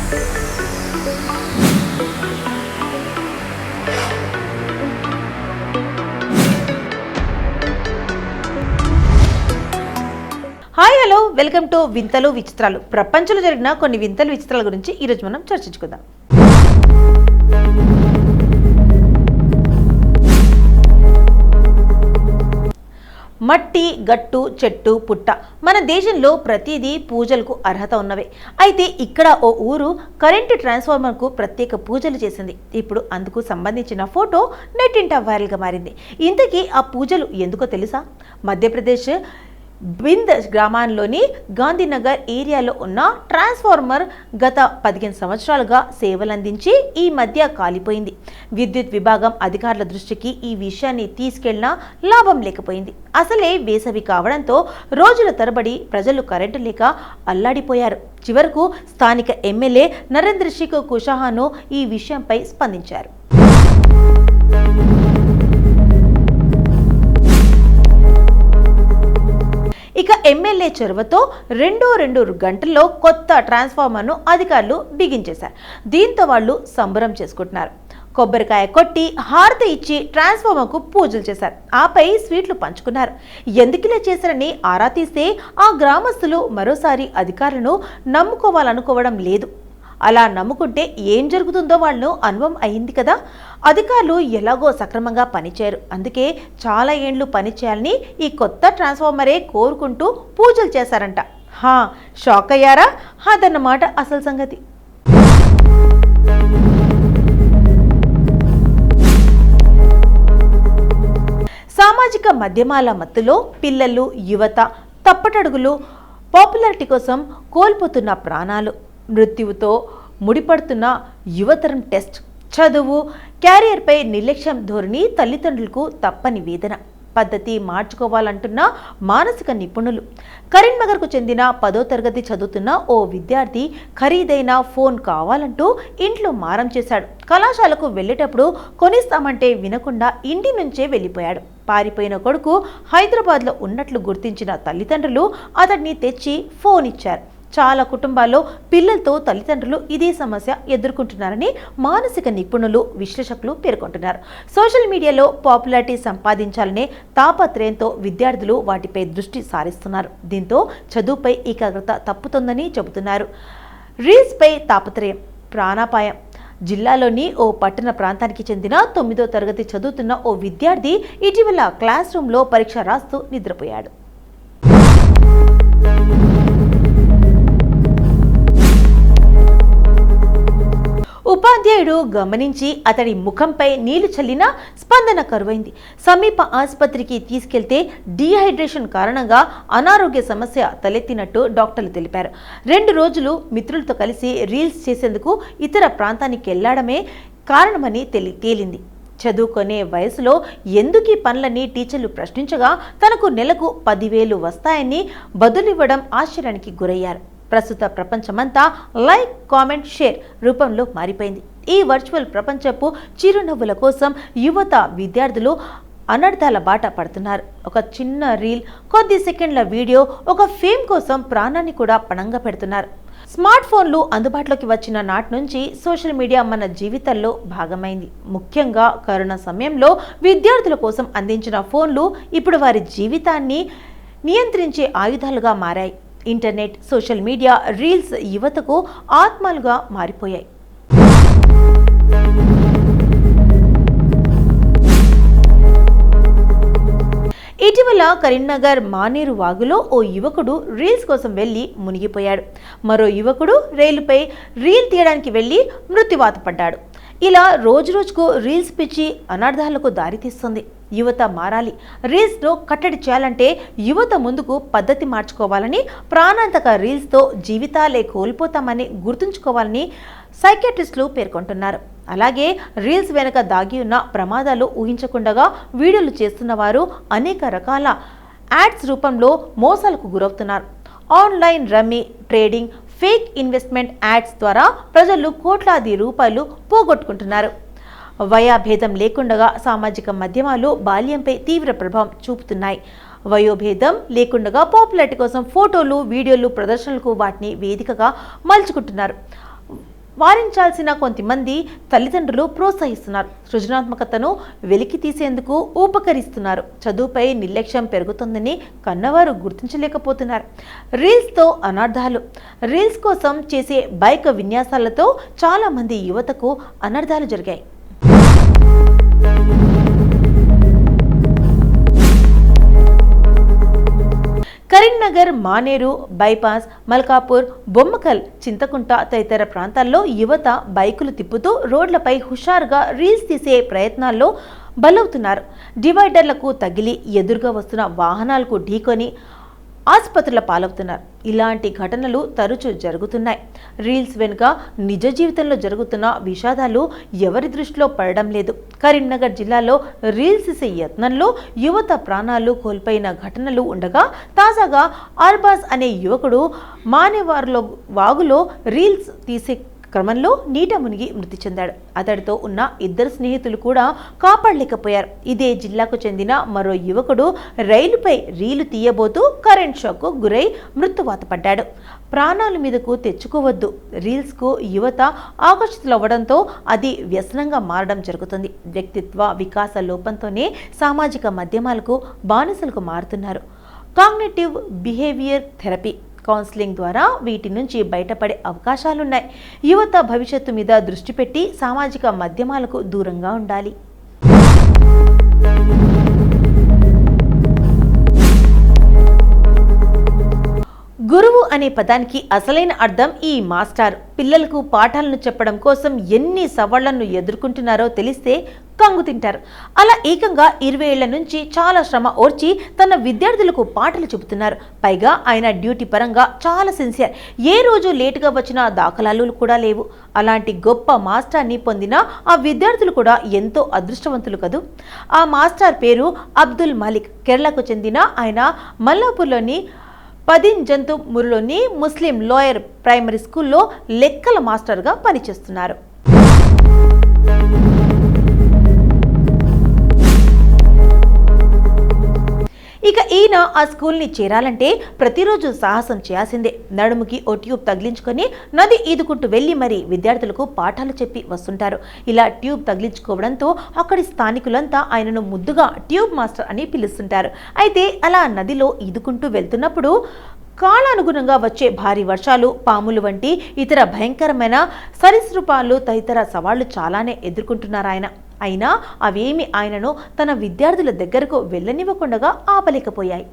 Hi hello welcome to వింతలు విచిత్రాలు. ప్రపంచంలో జరిగిన కొన్ని వింతలు విచిత్రాల గురించి ఈరోజు మనం చర్చించుకుందాం. మట్టి, గట్టు, చెట్టు, పుట్ట మన దేశంలో ప్రతిదీ పూజలకు అర్హత ఉన్నవే. అయితే ఇక్కడ ఓ ఊరు కరెంటు ట్రాన్స్ఫార్మర్కు ప్రత్యేక పూజలు చేసింది. ఇప్పుడు అందుకు సంబంధించిన ఫోటో నెట్టింట వైరల్గా మారింది. ఇంతకీ ఆ పూజలు ఎందుకో తెలుసా? మధ్యప్రదేశ్ బింద్ గ్రామంలోని గాంధీనగర్ ఏరియాలో ఉన్న ట్రాన్స్ఫార్మర్ గత 15 సంవత్సరాలుగా సేవలందించి ఈ మధ్య కాలిపోయింది. విద్యుత్ విభాగం అధికారుల దృష్టికి ఈ విషయాన్ని తీసుకెళ్లినా లాభం లేకపోయింది. అసలే వేసవి కావడంతో రోజుల తరబడి ప్రజలు కరెంటు లేక అల్లాడిపోయారు. చివరకు స్థానిక ఎమ్మెల్యే నరేంద్ర సింగ్ కుషాహాను ఈ విషయంపై స్పందించారు. ఇక ఎమ్మెల్యే చొరవతో 2 గంటల్లో కొత్త ట్రాన్స్ఫార్మర్ను అధికారులు బిగించేశారు. దీంతో వాళ్ళు సంబరం చేసుకుంటున్నారు. కొబ్బరికాయ కొట్టి హారతి ఇచ్చి ట్రాన్స్ఫార్మర్కు పూజలు చేశారు. ఆపై స్వీట్లు పంచుకున్నారు. ఎందుకిలా చేశారని ఆరా తీస్తే ఆ గ్రామస్తులు మరోసారి అధికారులను నమ్ముకోవాలనుకోవడం లేదు. అలా నమ్ముకుంటే ఏం జరుగుతుందో వాళ్ళు అనుభవం అయింది కదా. అధికారులు ఎలాగో సక్రమంగా పనిచేయరు. అందుకే చాలా ఏండ్లు పనిచేయాలని ఈ కొత్త ట్రాన్స్ఫార్మరే కోరుకుంటూ పూజలు చేశారంట. షాక్ అయ్యారా? అదన్నమాట అసలు సంగతి. సామాజిక మాధ్యమాల మత్తులో పిల్లలు, యువత తప్పటడుగులు, పాపులారిటీ కోసం కోల్పోతున్న ప్రాణాలు, మృత్యువుతో ముడిపడుతున్న యువతరం టెస్ట్, చదువు, క్యారియర్పై నిర్లక్ష్యం ధోరణి తల్లిదండ్రులకు తప్పని వేదన. పద్ధతి మార్చుకోవాలంటున్న మానసిక నిపుణులు. కరీంనగర్కు చెందిన 10వ తరగతి చదువుతున్న ఓ విద్యార్థి ఖరీదైన ఫోన్ కావాలంటూ ఇంట్లో మారం చేశాడు. కళాశాలకు వెళ్ళేటప్పుడు కొనిస్తామంటే వినకుండా ఇంటి నుంచే వెళ్ళిపోయాడు. పారిపోయిన కొడుకు హైదరాబాద్లో ఉన్నట్లు గుర్తించిన తల్లిదండ్రులు అతడిని తెచ్చి ఫోన్ ఇచ్చారు. చాలా కుటుంబాల్లో పిల్లలతో తల్లిదండ్రులు ఇదే సమస్య ఎదుర్కొంటున్నారని మానసిక నిపుణులు, విశ్లేషకులు పేర్కొంటున్నారు. సోషల్ మీడియాలో పాపులారిటీ సంపాదించాలనే తాపత్రయంతో విద్యార్థులు వాటిపై దృష్టి సారిస్తున్నారు. దీంతో చదువుపై ఏకాగ్రత తప్పుతుందని చెబుతున్నారు. రీల్స్పై తాపత్రయం ప్రాణాపాయం. జిల్లాలోని ఓ పట్టణ ప్రాంతానికి చెందిన 9వ తరగతి చదువుతున్న ఓ విద్యార్థి ఇటీవల క్లాస్ రూమ్లో పరీక్ష రాస్తూ నిద్రపోయాడు. ఉపాధ్యాయుడు గమనించి అతడి ముఖంపై నీళ్లు చల్లిన స్పందన కరువైంది. సమీప ఆసుపత్రికి తీసుకెళ్తే డీహైడ్రేషన్ కారణంగా అనారోగ్య సమస్య తలెత్తినట్టు డాక్టర్లు తెలిపారు. 2 రోజులు మిత్రులతో కలిసి రీల్స్ చేసేందుకు ఇతర ప్రాంతానికి వెళ్లడమే కారణమని తేలింది. చదువుకునే వయసులో ఎందుకు ఈ పనులని టీచర్లు ప్రశ్నించగా తనకు నెలకు 10,000 వస్తాయని బదులివ్వడం ఆశ్చర్యానికి గురయ్యారు. ప్రస్తుత ప్రపంచమంతా లైక్, కామెంట్, షేర్ రూపంలో మారిపోయింది. ఈ వర్చువల్ ప్రపంచపు చిరునవ్వుల కోసం యువత, విద్యార్థులు అనర్థాల బాట పడుతున్నారు. ఒక చిన్న రీల్, కొద్ది సెకండ్ల వీడియో, ఒక ఫేమ్ కోసం ప్రాణాన్ని కూడా పణంగా పెడుతున్నారు. స్మార్ట్ ఫోన్లు అందుబాటులోకి వచ్చిన నాటి నుంచి సోషల్ మీడియా మన జీవితాల్లో భాగమైంది. ముఖ్యంగా కరోనా సమయంలో విద్యార్థుల కోసం అందించిన ఫోన్లు ఇప్పుడు వారి జీవితాన్ని నియంత్రించే ఆయుధాలుగా మారాయి. ఇంటర్నెట్, సోషల్ మీడియా, రీల్స్ యువతకు ఆత్మలుగా మారిపోయాయి. ఇటీవల కరీంనగర్ మానేరు వాగులో ఓ యువకుడు రీల్స్ కోసం వెళ్లి మునిగిపోయాడు. మరో యువకుడు రైలుపై రీల్ తీయడానికి వెళ్లి మృత్యువాత పడ్డాడు. ఇలా రోజుకు రీల్స్ పిచ్చి అనర్థాలకు దారితీస్తుంది. యువత మారాలి. రీల్స్ను కట్టడి చేయాలంటే యువత ముందుకు పద్ధతి మార్చుకోవాలని, ప్రాణాంతక రీల్స్తో జీవితాలే కోల్పోతామని గుర్తుంచుకోవాలని సైకియాట్రిస్టులు పేర్కొంటున్నారు. అలాగే రీల్స్ వెనుక దాగి ఉన్న ప్రమాదాలు ఊహించకుండా వీడియోలు చేస్తున్న వారు అనేక రకాల యాడ్స్ రూపంలో మోసాలకు గురవుతున్నారు. Online rummy, trading, fake investment ads ద్వారా ప్రజలు కోట్లాది రూపాయలు పోగొట్టుకుంటున్నారు. వయాభేదం లేకుండా సామాజిక మాధ్యమాలు బాల్యంపై తీవ్ర ప్రభావం చూపుతున్నాయి. వయోభేదం లేకుండా పాపులారిటీ కోసం ఫోటోలు, వీడియోలు, ప్రదర్శనలకు వాటిని వేదికగా మలుచుకుంటున్నారు. వారించాల్సిన కొంతమంది తల్లిదండ్రులు ప్రోత్సహిస్తున్నారు. సృజనాత్మకతను వెలికి తీసేందుకు ఉపకరిస్తున్నారు. చదువుపై నిర్లక్ష్యం పెరుగుతుందని కన్నవారు గుర్తించలేకపోతున్నారు. రీల్స్తో అనర్థాలు. రీల్స్ కోసం చేసే బైక్ విన్యాసాలతో చాలా మంది యువతకు అనర్థాలు జరిగాయి. కరీంనగర్, మానేరు బైపాస్, మల్కాపూర్, బొమ్మకల్, చింతకుంట తదితర ప్రాంతాల్లో యువత బైకులు తిప్పుతూ రోడ్లపై హుషారుగా రీల్స్ తీసే ప్రయత్నాల్లో బలవుతున్నారు. డివైడర్లకు తగిలి ఎదురుగా వస్తున్న వాహనాలకు ఢీకొని ఆసుపత్రుల పాలవుతున్నారు. ఇలాంటి ఘటనలు తరచూ జరుగుతున్నాయి. రీల్స్ వెనుక నిజ జీవితంలో జరుగుతున్న విషాదాలు ఎవరి దృష్టిలో పడడం లేదు. కరీంనగర్ జిల్లాలో రీల్స్ తీసే యత్నంలో యువత ప్రాణాలు కోల్పోయిన ఘటనలు ఉండగా, తాజాగా అర్బాజ్ అనే యువకుడు మానేవారులో వాగులో రీల్స్ తీసే క్రమంలో నీట మునిగి మృతి చెందాడు. అతడితో ఉన్న ఇద్దరు స్నేహితులు కూడా కాపాడలేకపోయారు. ఇదే జిల్లాకు చెందిన మరో యువకుడు రైలుపై రీలు తీయబోతూ కరెంట్ షాక్కు గురై మృత్యువాత పడ్డాడు. ప్రాణాల మీదకు తెచ్చుకోవద్దు. రీల్స్కు యువత ఆకర్షితులవ్వడంతో అది వ్యసనంగా మారడం జరుగుతుంది. వ్యక్తిత్వ వికాస లోపంతోనే సామాజిక మాధ్యమాలకు బానిసలకు మారుతున్నారు. కాగ్నిటివ్ బిహేవియర్ థెరపీ, కౌన్సిలింగ్ ద్వారా వీటి నుంచి బయటపడే అవకాశాలున్నాయి. యువత భవిష్యత్తు మీద దృష్టి పెట్టి సామాజిక మాధ్యమాలకు దూరంగా ఉండాలి. గురువు అనే పదానికి అసలైన అర్థం ఈ మాస్టర్. పిల్లలకు పాఠాలను చెప్పడం కోసం ఎన్ని సవాళ్లను ఎదుర్కొంటున్నారో తెలిస్తే కంగు తింటారు. అలా ఏకంగా 20 ఏళ్ల నుంచి చాలా శ్రమ ఓర్చి తన విద్యార్థులకు పాఠాలు చెబుతున్నారు. పైగా ఆయన డ్యూటీ పరంగా చాలా సిన్సియర్. ఏ రోజు లేటుగా వచ్చిన దాఖలాలు కూడా లేవు. అలాంటి గొప్ప మాస్టర్ని పొందిన ఆ విద్యార్థులు కూడా ఎంతో అదృష్టవంతులు కదూ. ఆ మాస్టర్ పేరు అబ్దుల్ మాలిక్. కేరళకు చెందిన ఆయన మల్లాపూర్లోని పదింజంతుమురులోని ముస్లిం లోయర్ ప్రైమరీ స్కూల్లో లెక్కల మాస్టర్గా పనిచేస్తున్నారు. ఇక ఈయన ఆ స్కూల్ని చేరాలంటే ప్రతిరోజు సాహసం చేయాల్సిందే. నడుముకి ఓ ట్యూబ్ తగిలించుకొని నది ఈదుకుంటూ వెళ్ళి మరీ విద్యార్థులకు పాఠాలు చెప్పి వస్తుంటారు. ఇలా ట్యూబ్ తగిలించుకోవడంతో అక్కడి స్థానికులంతా ఆయనను ముద్దుగా ట్యూబ్ మాస్టర్ అని పిలుస్తుంటారు. అయితే అలా నదిలో ఈదుకుంటూ వెళ్తున్నప్పుడు కాలానుగుణంగా వచ్చే భారీ వర్షాలు, పాములు వంటి ఇతర భయంకరమైన సరీసృపాలు తదితర సవాళ్లు చాలానే ఎదుర్కొంటున్నారు ఆయన. అయినా అవేమి ఆయనను తన విద్యార్థుల దగ్గరకు వెళ్ళనివ్వకుండా ఆపలేకపోయాయి.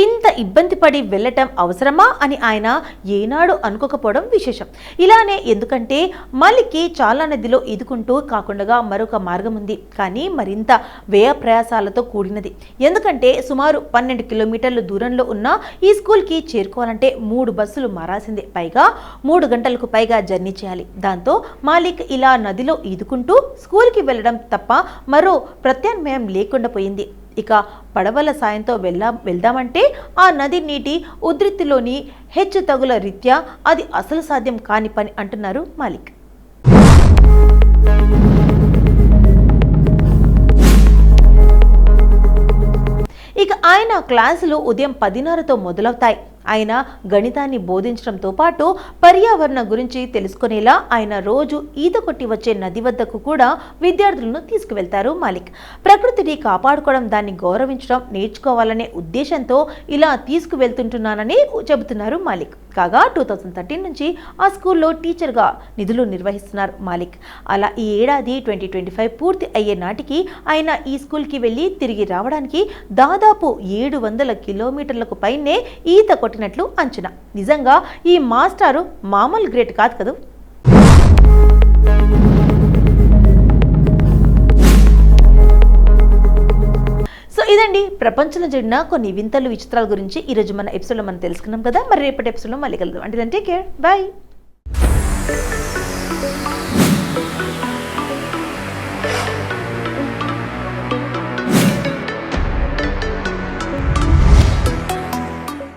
ఇంత ఇబ్బంది పడి వెళ్ళటం అవసరమా అని ఆయన ఏనాడు అనుకోకపోవడం విశేషం. ఇలానే ఎందుకంటే మాలిక్కి చాలా నదిలో ఈదుకుంటూ కాకుండా మరొక మార్గం ఉంది. కానీ మరింత వ్యయ ప్రయాసాలతో కూడినది. ఎందుకంటే సుమారు 12 కిలోమీటర్ల దూరంలో ఉన్న ఈ స్కూల్కి చేరుకోవాలంటే 3 బస్సులు మారాల్సిందే. పైగా 3 గంటలకు పైగా జర్నీ చేయాలి. దాంతో మాలిక్ ఇలా నదిలో ఈదుకుంటూ స్కూల్కి వెళ్ళడం తప్ప మరో ప్రత్యామ్నాయం లేకుండా పోయింది. ఇక పడవల సాయంతో వెళ్దామంటే ఆ నది నీటి ఉధృతిలోని హెచ్చు తగుల రీత్యా అది అసలు సాధ్యం కాని పని అంటున్నారు మాలిక్. ఇక ఆయన క్లాసులు ఉదయం 10:30తో మొదలవుతాయి. ఆయన గణితాన్ని బోధించడంతో పాటు పర్యావరణం గురించి తెలుసుకునేలా ఆయన రోజు ఈత కొట్టి వచ్చే నది వద్దకు కూడా విద్యార్థులను తీసుకువెళ్తారు మాలిక్. ప్రకృతిని కాపాడుకోవడం, దాన్ని గౌరవించడం నేర్చుకోవాలనే ఉద్దేశంతో ఇలా తీసుకువెళ్తుంటున్నానని చెబుతున్నారు మాలిక్. కాగా 2013 నుంచి ఆ స్కూల్లో టీచర్గా నిధులు నిర్వహిస్తున్నారు మాలిక్. అలా ఈ ఏడాది 2025 పూర్తి అయ్యే నాటికి ఆయన ఈ స్కూల్కి వెళ్ళి తిరిగి రావడానికి దాదాపు 700 కిలోమీటర్లకు పైనే ఈత కొట్టినట్లు అంచనా. నిజంగా ఈ మాస్టారు మామూలు గ్రేట్ కాదు కదా. సో ఇదండి ప్రపంచంలో జరిగిన కొన్ని వింతలు విచిత్రాల గురించి ఈరోజు మన ఎపిసోడ్లో మనం తెలుసుకున్నాం కదా. మరి రేపటి ఎపిసోడ్లో మళ్ళీ కలుద్దాం. అంటే టేక్ కేర్, బాయ్.